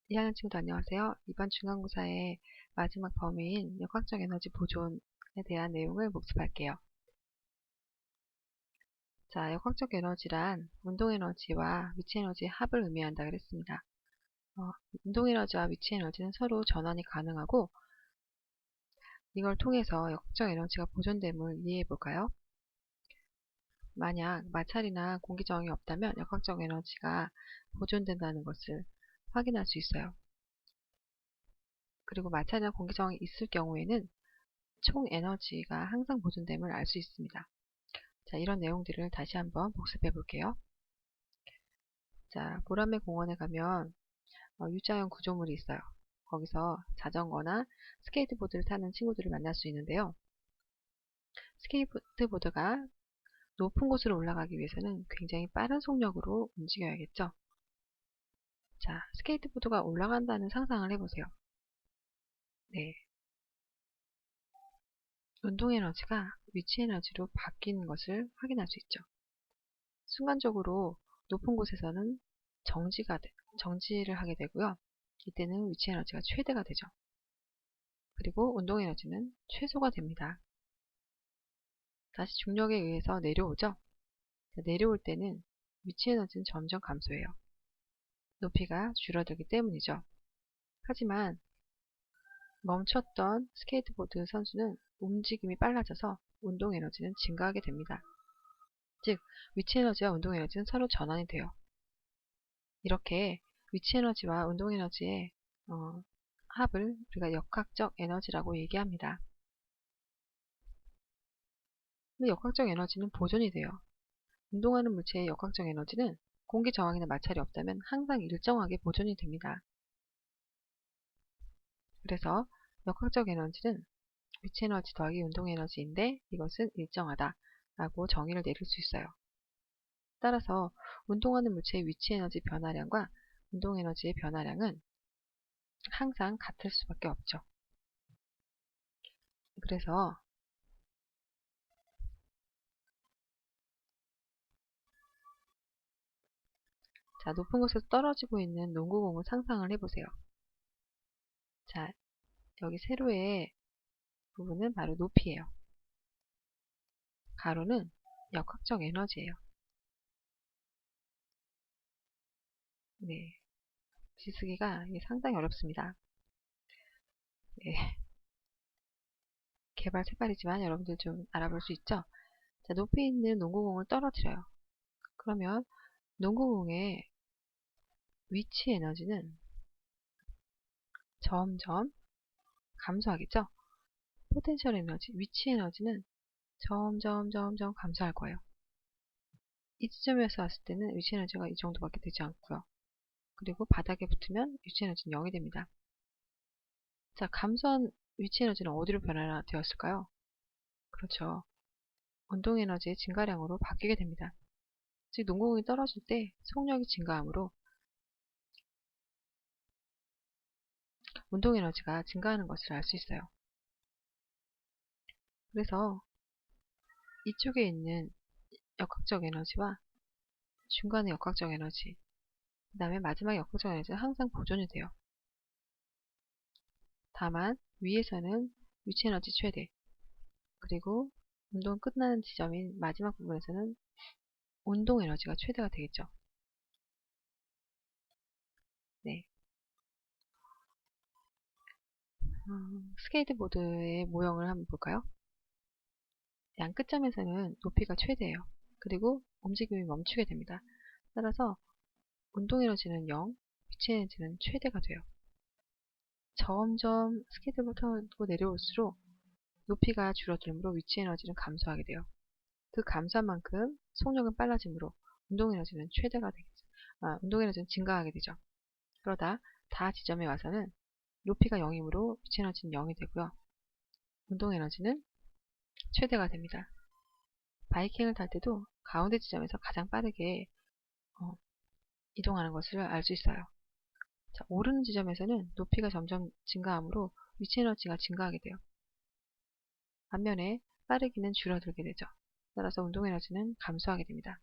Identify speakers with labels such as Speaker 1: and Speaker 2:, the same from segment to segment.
Speaker 1: 2학년 친구들 안녕하세요. 이번 중간고사의 마지막 범위인 역학적 에너지 보존에 대한 내용을 복습할게요. 자, 역학적 에너지란 운동 에너지와 위치 에너지의 합을 의미한다 그랬습니다. 운동 에너지와 위치 에너지는 서로 전환이 가능하고 이걸 통해서 역학적 에너지가 보존됨을 이해해 볼까요? 만약 마찰이나 공기 저항이 없다면 역학적 에너지가 보존된다는 것을 확인할 수 있어요. 그리고 마찰이나 공기 저항이 있을 경우에는 총 에너지가 항상 보존됨을 알 수 있습니다. 자, 이런 내용들을 다시 한번 복습해 볼게요. 자, 보라매 공원에 가면 U자형 구조물이 있어요. 거기서 자전거나 스케이트보드를 타는 친구들을 만날 수 있는데요. 스케이트보드가 높은 곳으로 올라가기 위해서는 굉장히 빠른 속력으로 움직여야겠죠. 자, 스케이트보드가 올라간다는 상상을 해보세요. 네. 운동 에너지가 위치 에너지로 바뀌는 것을 확인할 수 있죠. 순간적으로 높은 곳에서는 정지를 하게 되고요. 이때는 위치 에너지가 최대가 되죠. 그리고 운동 에너지는 최소가 됩니다. 다시 중력에 의해서 내려오죠. 내려올 때는 위치 에너지는 점점 감소해요. 높이가 줄어들기 때문이죠. 하지만 멈췄던 스케이트보드 선수는 움직임이 빨라져서 운동 에너지는 증가하게 됩니다. 즉, 위치 에너지와 운동 에너지는 서로 전환이 돼요. 이렇게 위치 에너지와 운동 에너지의 합을 우리가 역학적 에너지라고 얘기합니다. 근데 역학적 에너지는 보존이 돼요. 운동하는 물체의 역학적 에너지는 공기 저항이나 마찰이 없다면 항상 일정하게 보존이 됩니다. 그래서 역학적 에너지는 위치 에너지 더하기 운동 에너지인데 이것은 일정하다 라고 정의를 내릴 수 있어요. 따라서 운동하는 물체의 위치 에너지 변화량과 운동 에너지의 변화량은 항상 같을 수밖에 없죠. 그래서 자, 높은 곳에서 떨어지고 있는 농구공을 상상을 해보세요. 자, 여기 세로의 부분은 바로 높이예요. 가로는 역학적 에너지예요. 네, 지쓰기가 상당히 어렵습니다. 네, 개발 세발이지만 여러분들 좀 알아볼 수 있죠? 자, 높이 있는 농구공을 떨어뜨려요. 그러면 농구공의 위치 에너지는 점점 감소하겠죠? 포텐셜 에너지, 위치 에너지는 점점 감소할 거예요. 이 지점에서 왔을 때는 위치 에너지가 이 정도밖에 되지 않고요. 그리고 바닥에 붙으면 위치 에너지는 0이 됩니다. 자, 감소한 위치 에너지는 어디로 변화되었을까요? 그렇죠. 운동 에너지의 증가량으로 바뀌게 됩니다. 즉, 농구공이 떨어질 때 속력이 증가하므로 운동 에너지가 증가하는 것을 알 수 있어요. 그래서 이쪽에 있는 역학적 에너지와 중간의 역학적 에너지, 그 다음에 마지막 역학적 에너지는 항상 보존이 돼요. 다만 위에서는 위치 에너지 최대, 그리고 운동 끝나는 지점인 마지막 부분에서는 운동 에너지가 최대가 되겠죠. 네. 스케이트보드의 모형을 한번 볼까요? 양 끝점에서는 높이가 최대예요. 그리고 움직임이 멈추게 됩니다. 따라서 운동 에너지는 0, 위치 에너지는 최대가 돼요. 점점 스케이트보드 타고 내려올수록 높이가 줄어들므로 위치 에너지는 감소하게 돼요. 그 감소한 만큼 속력은 빨라지므로 운동 에너지는 운동 에너지는 증가하게 되죠. 그러다 다 지점에 와서는 높이가 0이므로 위치 에너지는 0이 되고요. 운동 에너지는 최대가 됩니다. 바이킹을 탈 때도 가운데 지점에서 가장 빠르게 이동하는 것을 알 수 있어요. 자, 오르는 지점에서는 높이가 점점 증가하므로 위치 에너지가 증가하게 돼요. 반면에 빠르기는 줄어들게 되죠. 따라서 운동 에너지는 감소하게 됩니다.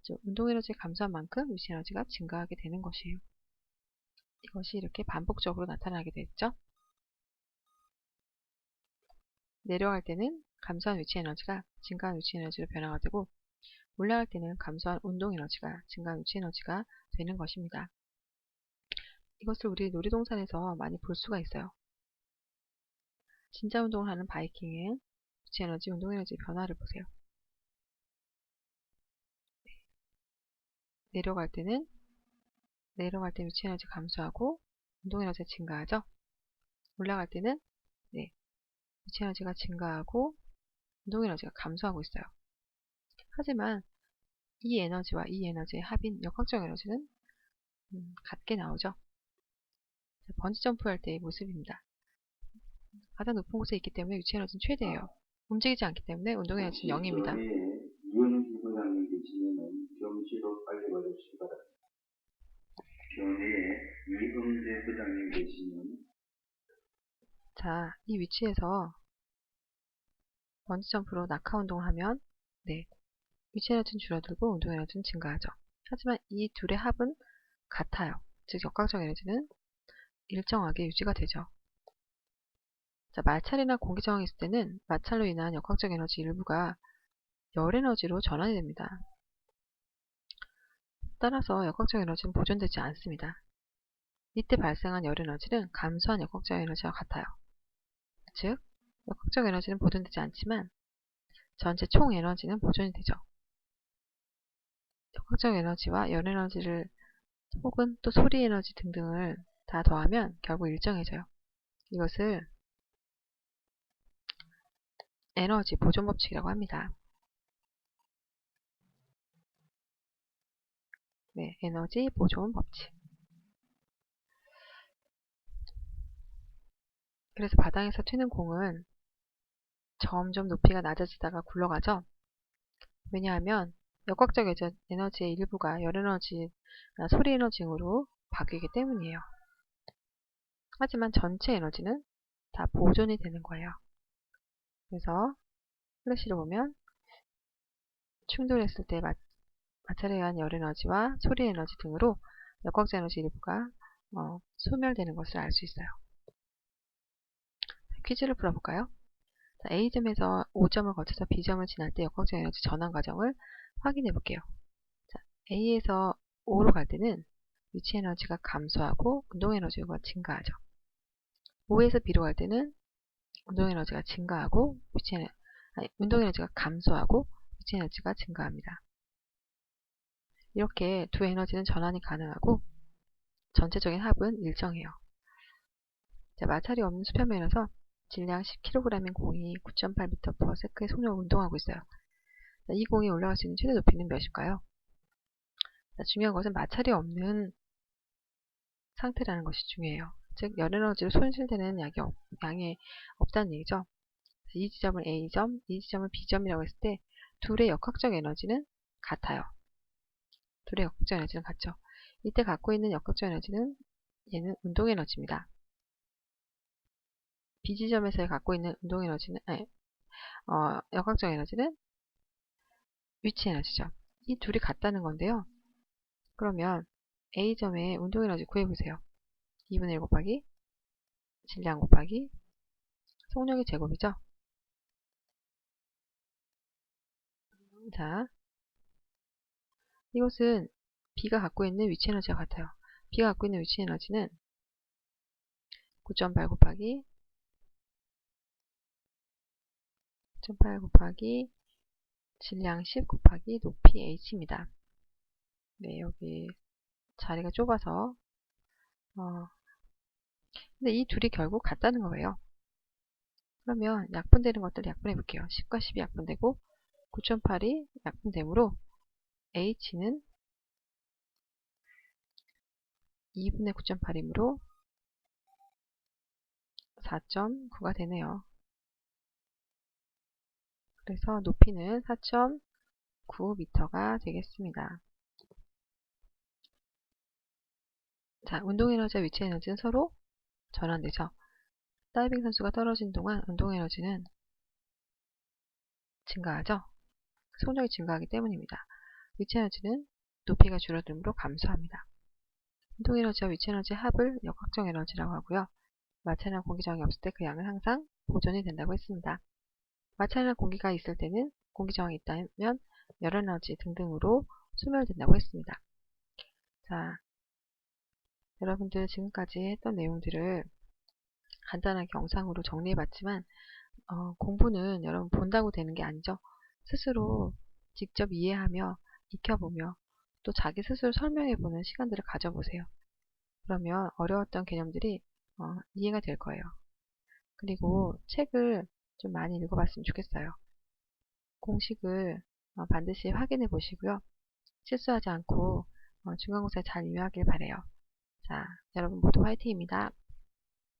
Speaker 1: 즉, 운동 에너지가 감소한 만큼 위치 에너지가 증가하게 되는 것이에요. 이것이 이렇게 반복적으로 나타나게 됐죠. 내려갈 때는 감소한 위치 에너지가 증가한 위치 에너지로 변화가 되고, 올라갈 때는 감소한 운동 에너지가 증가한 위치 에너지가 되는 것입니다. 이것을 우리 놀이동산에서 많이 볼 수가 있어요. 진짜 운동을 하는 바이킹의 위치 에너지, 운동 에너지 변화를 보세요. 내려갈 때는 위치 에너지 감소하고 운동 에너지가 증가하죠. 올라갈 때는 위치 에너지가 증가하고 운동 에너지가 감소하고 있어요. 하지만 이 에너지와 이 에너지의 합인 역학적 에너지는 같게 나오죠. 번지 점프할 때의 모습입니다. 가장 높은 곳에 있기 때문에 위치 에너지는 최대예요. 움직이지 않기 때문에 운동 에너지는 0입니다.
Speaker 2: 이영기 부장님 계시면 경시로 빨리 와주시기 바랍니다. 경위에 이흥재 부장님 계시면.
Speaker 1: 자, 이 위치에서 번지 점프로 낙하 운동을 하면 위치 에너지는 줄어들고 운동 에너지는 증가하죠. 하지만 이 둘의 합은 같아요. 즉 역학적 에너지는 일정하게 유지가 되죠. 자, 마찰이나 공기 저항이 있을 때는 마찰로 인한 역학적 에너지 일부가 열 에너지로 전환이 됩니다. 따라서 역학적 에너지는 보존되지 않습니다. 이때 발생한 열 에너지는 감소한 역학적 에너지와 같아요. 즉, 역학적 에너지는 보존되지 않지만 전체 총 에너지는 보존이 되죠. 역학적 에너지와 열 에너지를 혹은 또 소리 에너지 등등을 다 더하면 결국 일정해져요. 이것을 에너지 보존 법칙이라고 합니다. 에너지 보존 법칙. 그래서 바닥에서 튀는 공은 점점 높이가 낮아지다가 굴러가죠. 왜냐하면 역학적 에너지의 일부가 열 에너지나 소리 에너지 등으로 바뀌기 때문이에요. 하지만 전체 에너지는 다 보존이 되는 거예요. 그래서 플래시를 보면 충돌했을 때 마찰에 의한 열 에너지와 소리 에너지 등으로 역학적 에너지 일부가 소멸되는 것을 알 수 있어요. 퀴즈를 풀어볼까요? 자, A점에서 O점을 거쳐서 B점을 지날 때 역학적 에너지 전환 과정을 확인해 볼게요. 자, A에서 O로 갈 때는 위치 에너지가 감소하고 운동 에너지가 증가하죠. O에서 B로 갈 때는 운동 에너지가 증가하고 운동 에너지가 감소하고 위치 에너지가 증가합니다. 이렇게 두 에너지는 전환이 가능하고 전체적인 합은 일정해요. 자, 마찰이 없는 수평면에서 질량 10kg인 공이 9.8m/s의 속력으로 운동하고 있어요. 자, 이 공이 올라갈 수 있는 최대 높이는 몇일까요? 자, 중요한 것은 마찰이 없는 상태라는 것이 중요해요. 즉, 열 에너지로 손실되는 양이 없다는 얘기죠. 이 지점을 A점, 이 지점을 B점이라고 했을 때 둘의 역학적 에너지는 같아요. 둘의 역학적 에너지는 같죠. 이때 갖고 있는 역학적 에너지는 얘는 운동 에너지입니다. B 지점에서 갖고 있는 운동 에너지는 역학적 에너지는 위치 에너지죠. 이 둘이 같다는 건데요. 그러면 A점의 운동 에너지 구해보세요. 2분의 1 곱하기 질량 곱하기 속력의 제곱이죠. 자, 이것은 B가 갖고 있는 위치 에너지와 같아요. B가 갖고 있는 위치 에너지는 9.8 곱하기 9.8 곱하기 질량 10 곱하기 높이 h입니다. 네, 여기 자리가 좁아서 근데 이 둘이 결국 같다는 거예요. 그러면 약분되는 것들 약분해 볼게요. 10과 10이 약분되고 9.8이 약분되므로 h는 2분의 9.8이므로 4.9가 되네요. 그래서 높이는 4.9m가 되겠습니다. 자, 운동 에너지와 위치 에너지는 서로 전환되죠. 다이빙 선수가 떨어진 동안 운동 에너지는 증가하죠. 속력이 증가하기 때문입니다. 위치 에너지는 높이가 줄어들므로 감소합니다. 운동에너지와 위치에너지의 합을 역학적 에너지라고 하고요. 마찰이나 공기 저항이 없을 때 그 양은 항상 보존이 된다고 했습니다. 마찰이나 공기가 있을 때는 공기 저항이 있다면 열에너지 등등으로 소멸된다고 했습니다. 자, 여러분들 지금까지 했던 내용들을 간단하게 영상으로 정리해봤지만 공부는 여러분 본다고 되는 게 아니죠. 스스로 직접 이해하며 익혀보며 또 자기 스스로 설명해보는 시간들을 가져보세요. 그러면 어려웠던 개념들이 이해가 될 거예요. 그리고 책을 좀 많이 읽어봤으면 좋겠어요. 공식을 반드시 확인해 보시고요. 실수하지 않고 중간고사에 잘 임하길 바래요. 자, 여러분 모두 화이팅입니다.